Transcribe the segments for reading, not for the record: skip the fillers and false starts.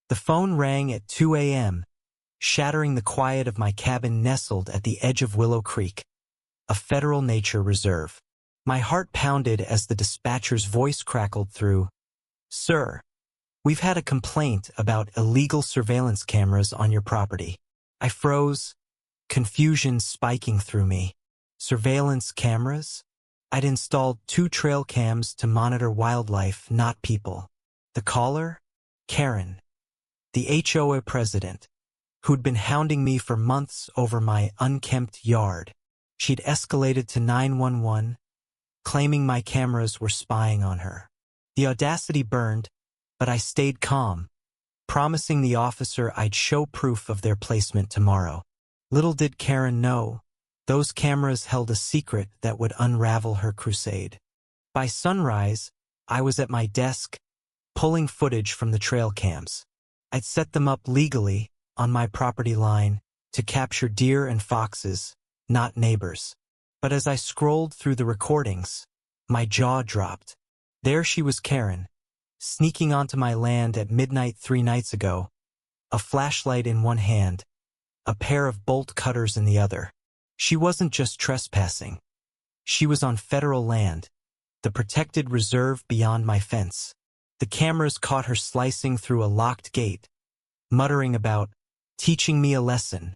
The phone rang at 2 a.m., shattering the quiet of my cabin nestled at the edge of Willow Creek, a federal nature reserve. My heart pounded as the dispatcher's voice crackled through. "Sir, we've had a complaint about illegal surveillance cameras on your property." I froze, confusion spiking through me. Surveillance cameras? I'd installed 2 trail cams to monitor wildlife, not people. The caller? Karen, the HOA president, who'd been hounding me for months over my unkempt yard. She'd escalated to 911, claiming my cameras were spying on her. The audacity burned, but I stayed calm, promising the officer I'd show proof of their placement tomorrow. Little did Karen know, those cameras held a secret that would unravel her crusade. By sunrise, I was at my desk, pulling footage from the trail cams. I'd set them up legally, on my property line, to capture deer and foxes, not neighbors. But as I scrolled through the recordings, my jaw dropped. There she was, Karen, sneaking onto my land at midnight 3 nights ago, a flashlight in one hand, a pair of bolt cutters in the other. She wasn't just trespassing. She was on federal land, the protected reserve beyond my fence. The cameras caught her slicing through a locked gate, muttering about teaching me a lesson.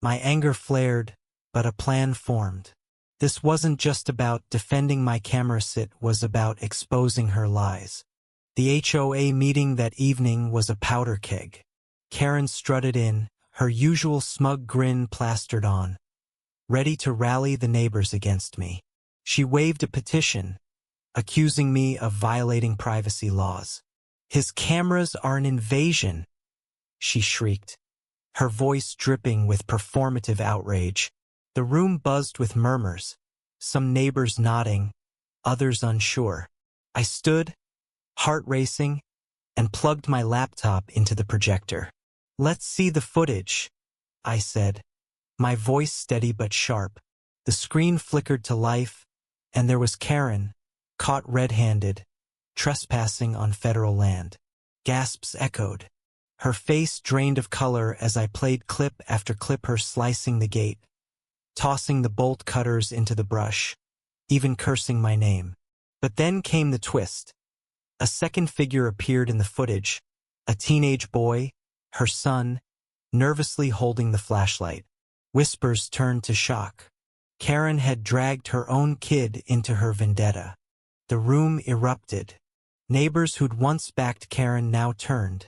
My anger flared, but a plan formed. This wasn't just about defending my camera sit, was about exposing her lies. The HOA meeting that evening was a powder keg. Karen strutted in, her usual smug grin plastered on, ready to rally the neighbors against me. She waved a petition, accusing me of violating privacy laws. "His cameras are an invasion," she shrieked, her voice dripping with performative outrage. The room buzzed with murmurs, some neighbors nodding, others unsure. I stood, heart racing, and plugged my laptop into the projector. "Let's see the footage," I said, my voice steady but sharp. The screen flickered to life, and there was Karen, caught red-handed, trespassing on federal land. Gasps echoed. Her face drained of color as I played clip after clip, her slicing the gate, tossing the bolt cutters into the brush, even cursing my name. But then came the twist. A second figure appeared in the footage, a teenage boy, her son, nervously holding the flashlight. Whispers turned to shock. Karen had dragged her own kid into her vendetta. The room erupted. Neighbors who'd once backed Karen now turned,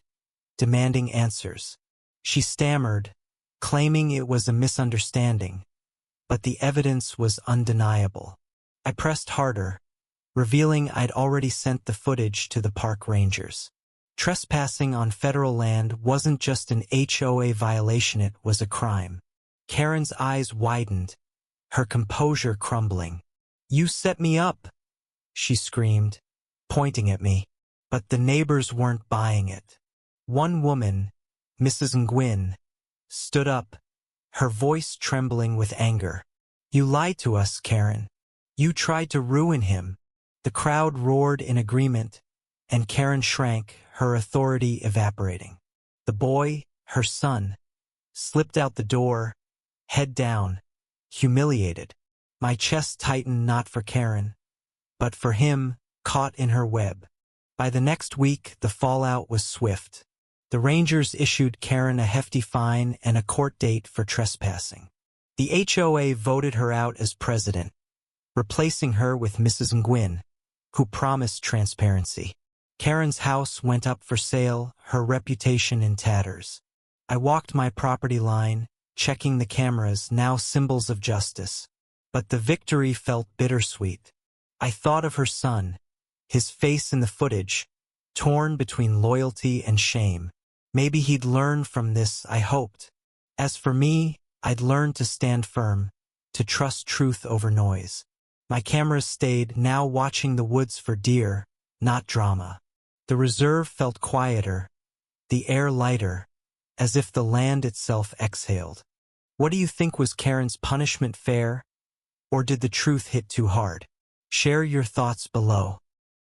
demanding answers. She stammered, claiming it was a misunderstanding, but the evidence was undeniable. I pressed harder, revealing I'd already sent the footage to the park rangers. Trespassing on federal land wasn't just an HOA violation, it was a crime. Karen's eyes widened, her composure crumbling. "You set me up," she screamed, pointing at me. But the neighbors weren't buying it. One woman, Mrs. Nguyen, stood up, her voice trembling with anger. "You lied to us, Karen. You tried to ruin him." The crowd roared in agreement, and Karen shrank, her authority evaporating. The boy, her son, slipped out the door, head down, humiliated. My chest tightened, not for Karen, but for him, caught in her web. By the next week, the fallout was swift. The rangers issued Karen a hefty fine and a court date for trespassing. The HOA voted her out as president, replacing her with Mrs. Nguyen, who promised transparency. Karen's house went up for sale, her reputation in tatters. I walked my property line, checking the cameras, now symbols of justice. But the victory felt bittersweet. I thought of her son, his face in the footage, torn between loyalty and shame. Maybe he'd learn from this, I hoped. As for me, I'd learned to stand firm, to trust truth over noise. My cameras stayed, now watching the woods for deer, not drama. The reserve felt quieter, the air lighter, as if the land itself exhaled. What do you think? Was Karen's punishment fair, or did the truth hit too hard? Share your thoughts below.